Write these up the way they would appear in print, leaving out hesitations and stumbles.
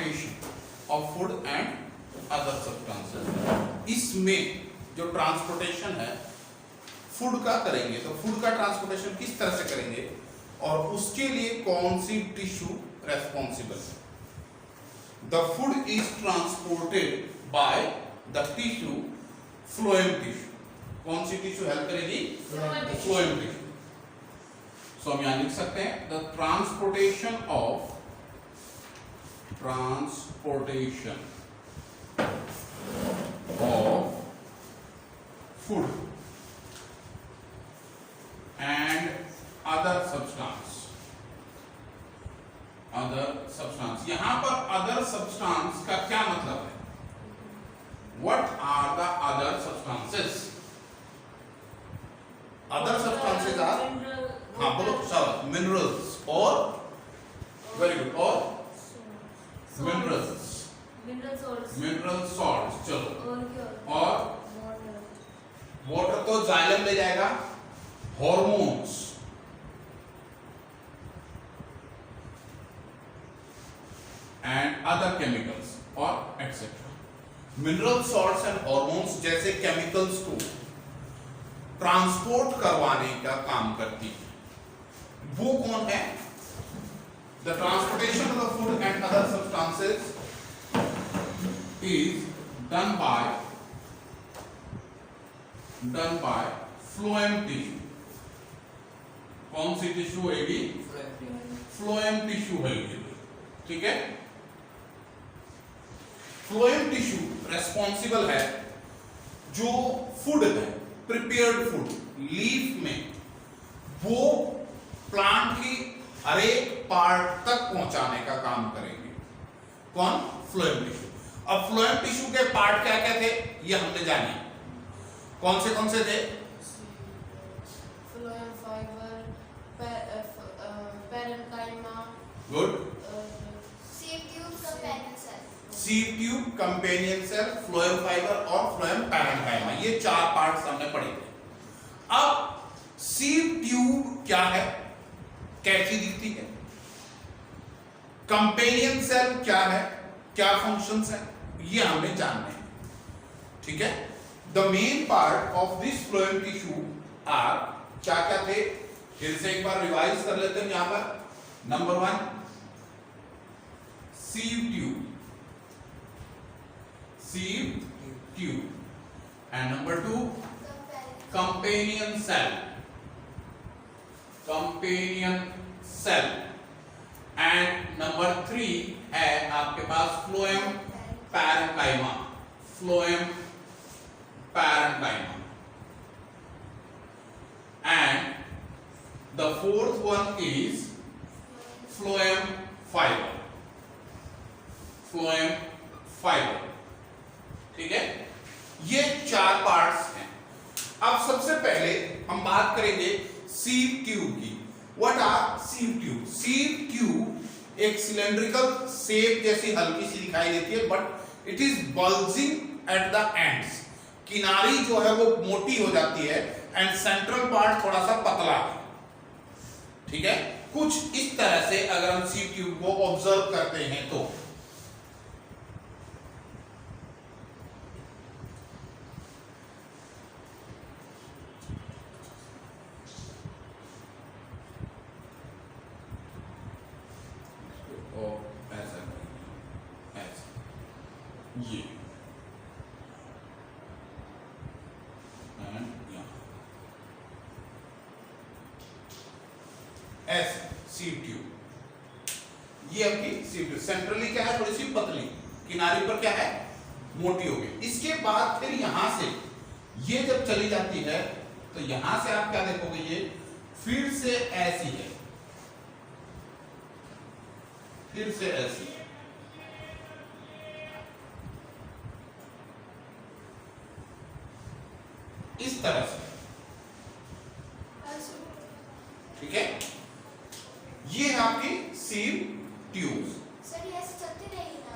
Transportation of food and other substances. इसमें जो transportation है फूड का करेंगे, तो फूड का ट्रांसपोर्टेशन किस तरह से करेंगे और उसके लिए कौन सी टिश्यू रेस्पॉन्सिबल है। The food is transported by the tissue phloem tissue. कौन सी टिश्यू हेल्प करेगी? Phloem tissue. सो हम यहां लिख सकते हैं the transportation of food and other substance. यहां पर अदर सब्सटेंस का क्या मतलब है? What are the other substances? Other substances are, हाँ बोलो सब, मिनरल्स और, वेरी गुड, और मिनरल सॉल्ट्स, चलो, और वाटर तो जाइलम ले जाएगा, हॉर्मोन्स, एंड अदर केमिकल्स और etcetera. Mineral salts and hormones जैसे केमिकल्स को ट्रांसपोर्ट करवाने का काम करती है, वो कौन है? The transportation of the food and other substances is done by phloem tissue. कौन सी टिश्यू होगी? फ्लोएम टिश्यू होगी, ठीक है। फ्लोएम टिश्यू रेस्पॉन्सिबल है जो फूड है, प्रिपेयर्ड फूड लीफ में, वो प्लांट की हर एक पार्ट तक पहुंचाने का काम करेंगे। कौन? Phloem tissue. अब फ्लोएम टिश्यू के पार्ट क्या क्या थे ये हमने जाने, कौन से थे? फ्लोएम फाइबर, पैरेन्काइमा, गुड, sieve tube, companion cell, phloem fibre और फ्लोएम पैरेन्काइमा, ये चार पार्ट्स हमने पढ़े थे। अब सीड ट्यूब क्या है, कैसी दिखती है? कंपेनियन सेल क्या है, क्या फंक्शंस है, ये हमें जानने हैं, ठीक है। The main part of this phloem tissue are, क्या क्या थे फिर से एक बार रिवाइज कर लेते हैं। यहां पर number 1 sieve tube, and number 2 companion cell, and number 3 है आपके पास phloem parenchyma, and the fourth one is phloem fiber, ठीक है। ये चार पार्ट्स हैं। अब सबसे पहले हम बात करेंगे सीड ट्यूब की। What are sieve tube? Sieve tube एक सिलेंड्रिकल शेप जैसी हल्की सी दिखाई देती है, but it is bulging at the ends. किनारी जो है वो मोटी हो जाती है एंड सेंट्रल पार्ट थोड़ा सा पतला है, ठीक है। कुछ इस तरह से अगर हम सीड ट्यूब को ऑब्जर्व करते हैं तो ये ऐसे सीड ट्यूब, ये आपकी सीड ट्यूब सेंट्रली क्या है, थोड़ी सी पतली, किनारे पर क्या है, मोटी हो गई। इसके बाद फिर यहां से ये जब चली जाती है तो यहां से आप क्या देखोगे, ये फिर से ऐसी है, फिर से ऐसी है, इस तरह से, ठीक है। ये है आपकी सीड ट्यूब्स।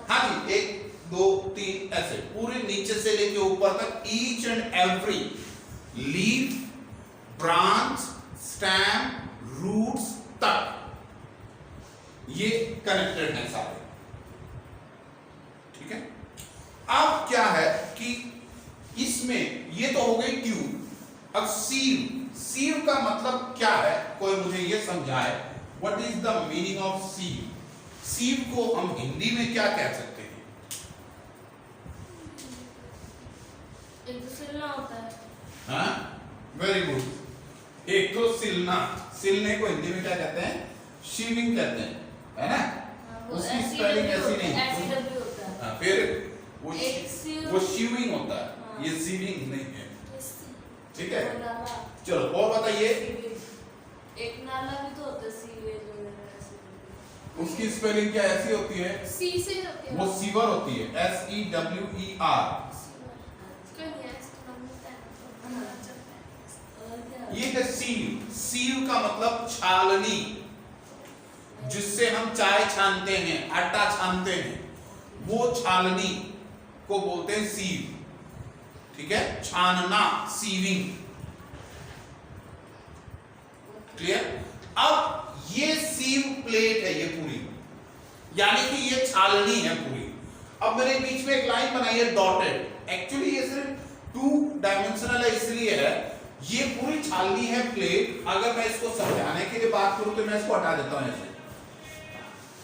हाँ जी, 1 2 3 ऐसे पूरे नीचे से लेके ऊपर तक, each and every leaf, branch, stem, roots तक ये कनेक्टेड है सारे, अब क्या है कि इसमें ये तो हो गई ट्यूब, अब सीव, सीव का मतलब क्या है, कोई मुझे ये समझाए, what is the meaning of sieve? Sieve को हम हिंदी में क्या कह सकते हैं? एक तो सिलना होता है। हाँ, वेरी गुड। एक तो सिलना, सिलने को हिंदी में क्या कहते हैं? शीविंग कहते हैं, है ना? उसकी स्पेलिंग ऐसी नहीं, SEW होता है। हाँ, फिर वो शीविंग होता है, हाँ। ये सीविंग नहीं है, ठीक है? नाला। चलो और बताइए, एक नाला भी तो होता है, सीवेज वगैरह ऐसे। उसकी स्पेलिंग क्या ऐसी होती है? सी से होती है। वो सीवर होती है, SEWER। इसका नहीं है, इसका नाम होता है। और क्या? ये है सीव। सीव का मतलब छालनी, जिससे हम चाय छानते हैं, आटा छानते हैं, वो छालनी को बोलते हैं सीव, ठीक है? छानना, सीविंग, क्लियर? अब ये सीव प्लेट है ये पूरी, यानी कि ये छालनी है पूरी। अब मैंने बीच में एक लाइन बनाई है डॉटेड, एक्चुअली ये सिर्फ 2 डायमेंशनल है, इसलिए है। ये पूरी छालनी है प्लेट। अगर मैं इसको समझाने के लिए बात करूं तो मैं इसको हटा देता हूं ऐसे,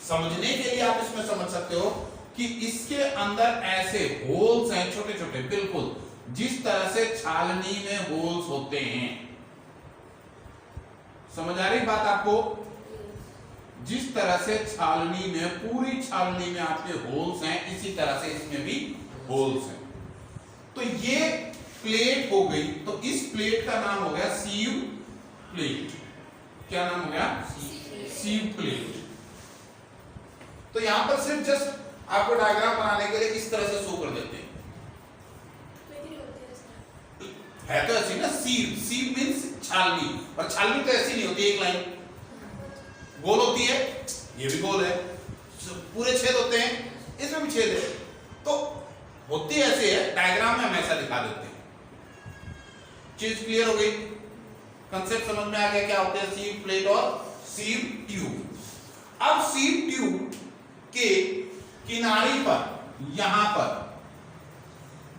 समझने के लिए आप इसमें समझ सकते हो कि इसके अंदर ऐसे होल्स हैं छोटे छोटे, बिल्कुल जिस तरह से छालनी में होल्स होते हैं। समझ आ रही बात आपको? जिस तरह से छालनी में, पूरी छालनी में आपके होल्स हैं, इसी तरह से इसमें भी होल्स हैं। तो ये प्लेट हो गई, तो इस प्लेट का नाम हो गया सीव प्लेट। क्या नाम हो गया? सीव प्लेट। तो यहां पर सिर्फ जस्ट आपको डायग्राम बनाने के लिए इस तरह से शो कर देते हैं। है तो ऐसी ना, सीव, सीव मींस छालनी, और छालनी तो ऐसी नहीं होती, एक लाइन गोल होती है, ये भी गोल है, पूरे छेद होते हैं, इसमें भी छेद है, तो होती ऐसे है। डायग्राम में हम ऐसा दिखा देते हैं। चीज क्लियर हो गई? कंसेप्ट समझ में आ गया क्या होते हैं सीव प्लेट और सीव ट्यूब? अब सीव ट्यूब के किनारे पर, यहां पर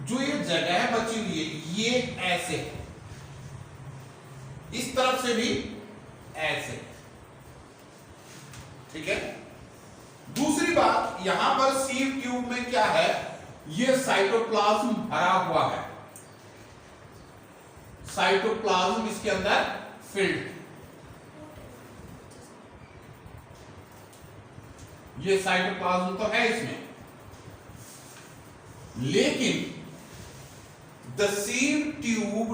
जो ये जगह बची हुई है, ये ऐसे, इस तरफ से भी ऐसे, ठीक है? दूसरी बात, यहां पर सीव ट्यूब में क्या है, ये साइटोप्लाज्म भरा हुआ है, साइटोप्लाज्म इसके अंदर फिल्ड, ये साइटोप्लाज्म तो है इसमें, लेकिन the sieve tube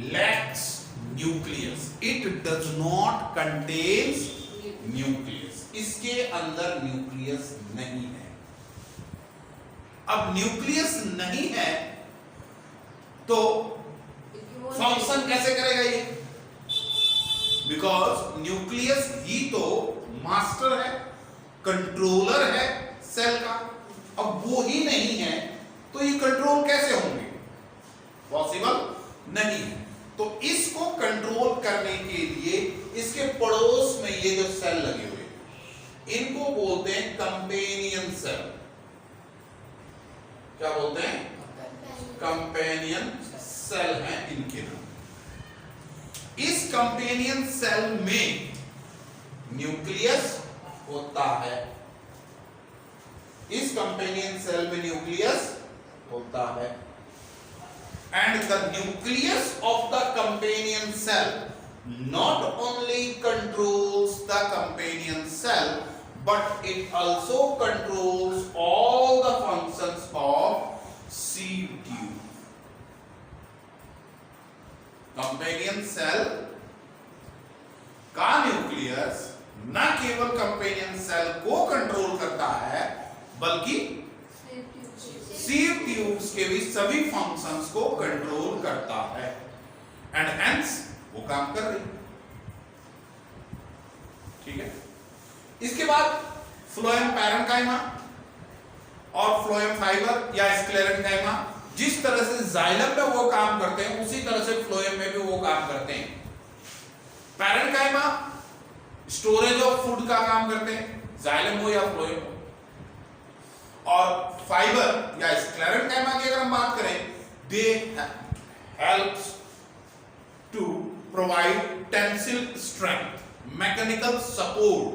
lacks nucleus, it does not contains nucleus, इसके अंदर न्यूक्लियस नहीं है। अब न्यूक्लियस नहीं है तो फंक्शन कैसे करेगा ये? बिकॉज न्यूक्लियस ही तो मास्टर है, कंट्रोलर है सेल का। अब वो ही नहीं है तो ये कंट्रोल कैसे होंगे? पॉसिबल नहीं है। तो इसको कंट्रोल करने के लिए इसके पड़ोस में ये जो सेल लगे हुए हैं, इनको बोलते हैं कंपेनियन सेल। क्या बोलते हैं? कंपेनियन सेल हैं इनके नाम। इस कंपेनियन सेल में न्यूक्लियस होता है, इस कंपेनियन सेल में न्यूक्लियस होता है, and the nucleus of the companion cell not only controls the companion cell but it also controls all the functions of sieve tube. Companion cell का nucleus न केवल कंपेनियन सेल को control करता है बल्कि सीव ट्यूब्स के भी सभी फंक्शंस को कंट्रोल करता है, एंड हेंस वो काम कर रही, ठीक है? इसके बाद फ्लोएम पैरेन्काइमा और फ्लोएम फाइबर या स्क्लेरेन्काइमा, जिस तरह से जाइलम में वो काम करते हैं उसी तरह से फ्लोएम में भी वो काम करते हैं। पैरेन्काइमा स्टोरेज ऑफ फूड का काम करते हैं, जाइलम हो या फ्लोएम हो, और फाइबर या स्क्लेरेन्काइमा की अगर हम बात करें, they helps to provide tensile strength, mechanical support.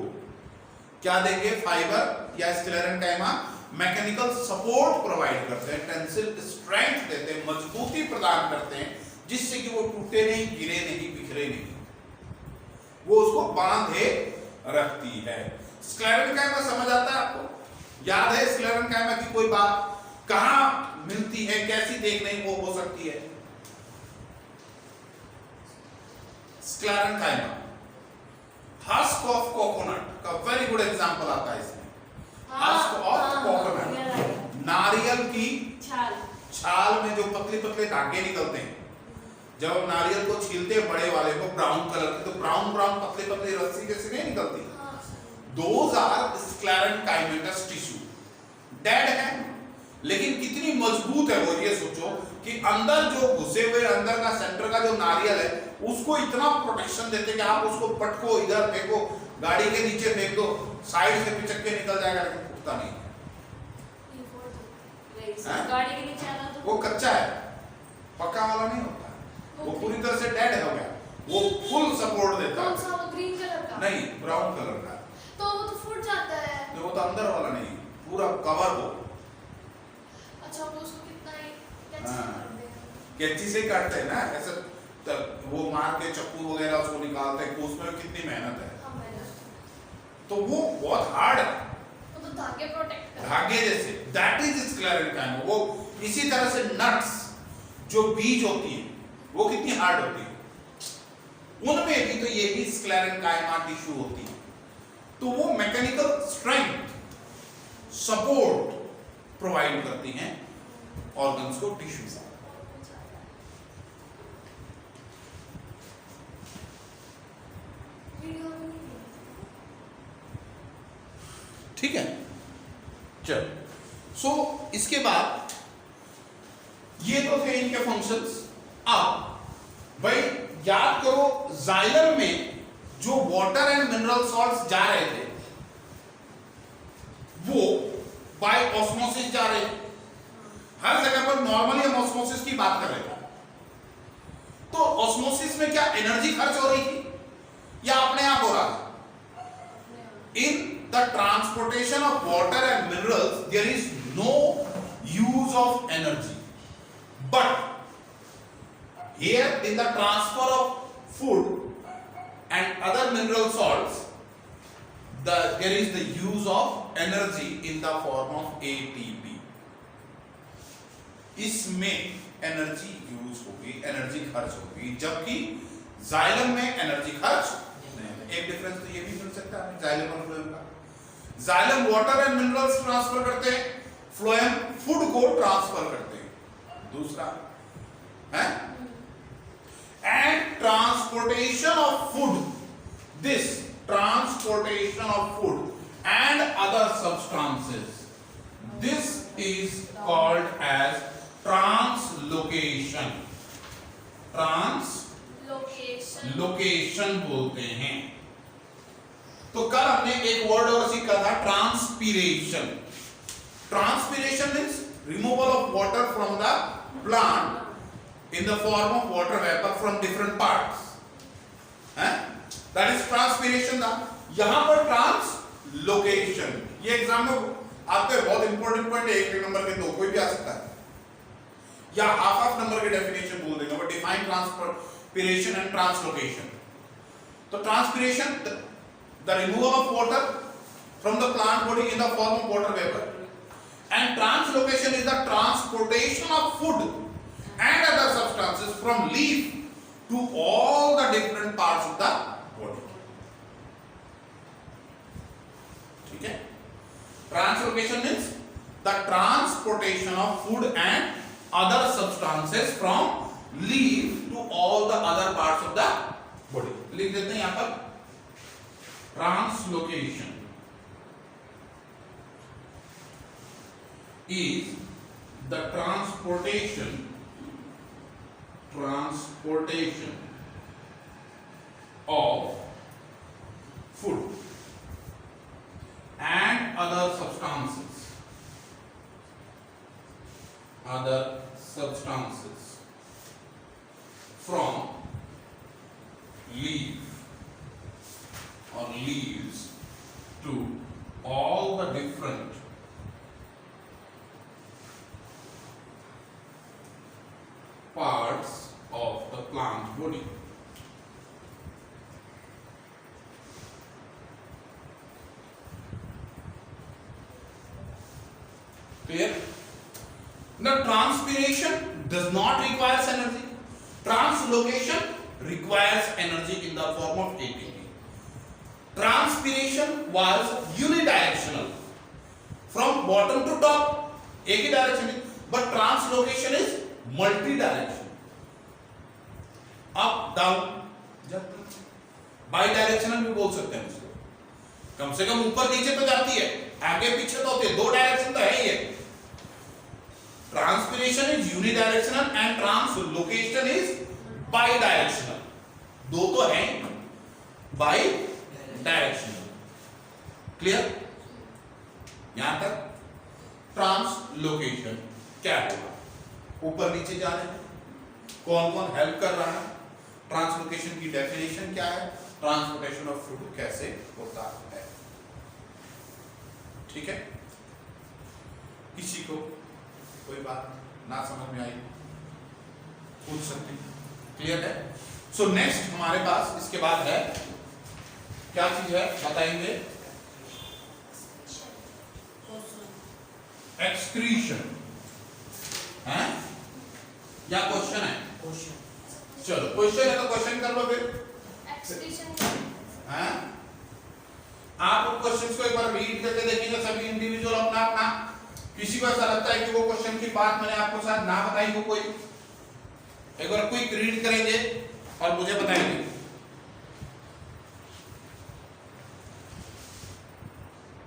क्या देंगे? फाइबर या स्क्लेरेन्काइमा मैकेनिकल सपोर्ट प्रोवाइड करते हैं, टेंसिल स्ट्रेंथ देते हैं, मजबूती प्रदान करते हैं, जिससे कि वो टूटे नहीं, गिरे नहीं, बिखरे नहीं, वो उसको बांधे रखती है। स्क्लेरेन्काइमा समझ आता है आपको? याद है स्क्लेरेन्काइमा की कोई बात? कहां मिलती है, कैसी देखने को हो सकती है? स्क्लेरेन्काइमा हस्क ऑफ कोकोनट का वेरी गुड एग्जांपल आता है इसमें। हस्क ऑफ कोकोनट, नारियल की छाल में जो पतले पतले धागे निकलते हैं, जब हम नारियल को छीलते हैं बड़े वाले को ब्राउन कलर के, तो ब्राउन ब्राउन पतले पतले रस्सी जैसे नहीं निकलती, दोज आर स्क्लेरेन्काइमेटस टिश्यू। डेड है लेकिन कितनी मजबूत है वो, ये सोचो कि अंदर जो घुसे हुए अंदर का सेंटर का जो नारियल है उसको इतना प्रोटेक्शन देते कि आप उसको पटको, इधर फेंको, गाड़ी के नीचे फेंक दो, साइड से पिचक के निकल जाएगा लेकिन फूटता नहीं। गाड़ी के नीचे आना तो वो कच्चा है, पक्का वाला नहीं होता, वो पूरी तरह से डेड हो गया, वो फुल सपोर्ट देता है। कौन सा? वो ग्रीन कलर का? नहीं, ब्राउन कलर का। तो वो तो फूट जाता है। वो तो अंदर वाला नहीं, पूरा कवर हो। अच्छा, वो उसको कितना ही कैंची से काटते हैं ना ऐसे, वो मार के चक्कू वगैरह उसको निकालते हैं, उसमें कितनी मेहनत है। तो वो बहुत हार्ड है, वो तो धागे प्रोटेक्ट करता है, धागे जैसे। That is sclerenchyma. वो इसी तरह से नट्स जो बीज होती है वो कितनी हार्ड होती है, उनमें भी तो ये भी स्क्लेरेन्काइमा टिश्यू होती है। तो वो मैकेनिकल स्ट्रेंथ, सपोर्ट प्रोवाइड करती हैं ऑर्गन्स को, टिश्यू से। ठीक है, चलो। सो इसके बाद ये तो थे इनके फंक्शंस। अब भाई याद करो, जाइलम में जो वाटर एंड मिनरल सॉल्ट्स जा रहे थे वो बाय ऑस्मोसिस जा रहे थे। हर जगह पर नॉर्मली हम ऑस्मोसिस की बात कर रहे थे, तो ऑस्मोसिस में क्या एनर्जी खर्च हो रही थी या अपने आप हो रहा था? In the transportation of water and minerals, there is no use of energy. But here, in the transfer of food and other mineral salts, there is the use of energy in the form of ATP. इसमें energy use होगी, energy खर्च होगी, जबकि xylem में energy खर्च नहीं। एक difference तो ये भी मिल सकता है जाइलम और फ्लोएम का। Xylem water and minerals transfer करते हैं, फ्लोएम फूड को ट्रांसफर करते हैं। दूसरा है and transportation of food, this transportation of food and other substances, this is called as translocation. Translocation बोलते हैं। तो कल हमने एक वर्ड और सीखा था, transpiration. Transpiration means removal of water from the plant in the form of water vapour from different parts, हैं? That is transpiration. यहां पर ट्रांसलोकेशन, ये एग्जाम में आपके बहुत इंपॉर्टेंट पॉइंट है, एक नंबर के दो कोई भी आ सकता है या हाफ नंबर के डेफिनेशन बोल देंगे, but define transpiration and translocation. तो transpiration, the removal of water from the plant body in the form of water vapor, and translocation is the transportation of food and other substances from leaf to all the different parts of the body. ठीक है? Translocation means the transportation of food and other substances from leaf to all the other parts of the body. लिख देते हैं यहां पर translocation is the transportation of food and other substances other substances from leaf or leaves to all the different parts of the plant body. Clear? Now transpiration does not require energy. Translocation requires energy in the form of ATP. Transpiration was unidirectional from bottom to top, एक ही direction है, but translocation is multi-directional, up down, by directional भी बोल सकते हैं इसको, कम से कम ऊपर नीचे तो जाती है, आगे पीछे तो होते हैं, दो डायरेक्शन तो है ही है. Transpiration is unidirectional and translocation is bidirectional. दो तो हैं bidirectional. Clear? यहां तक ट्रांसलोकेशन क्या होगा, ऊपर नीचे जा रहे हैं, कौन कौन हेल्प कर रहा है, ट्रांसलोकेशन की डेफिनेशन क्या है, ट्रांसपोर्टेशन ऑफ फूड कैसे होता है. ठीक है, किसी को कोई बात ना समझ में आई पूछ सकते. क्लियर है? सो नेक्स्ट हमारे पास इसके बाद है क्या चीज है बताएंगे, एक्सक्रीशन है या क्वेश्चन है? चलो क्वेश्चन है तो क्वेश्चन कर लो फिर. हैं आप क्वेश्चंस को एक बार रीड करके देखिएगा सभी इंडिविजुअल अपना अपना. किसी को ऐसा लगता है कि वो क्वेश्चन की बात मैंने आपको शायद ना बताई हो, कोई एक बार क्विक रीड करेंगे और मुझे बताएंगे.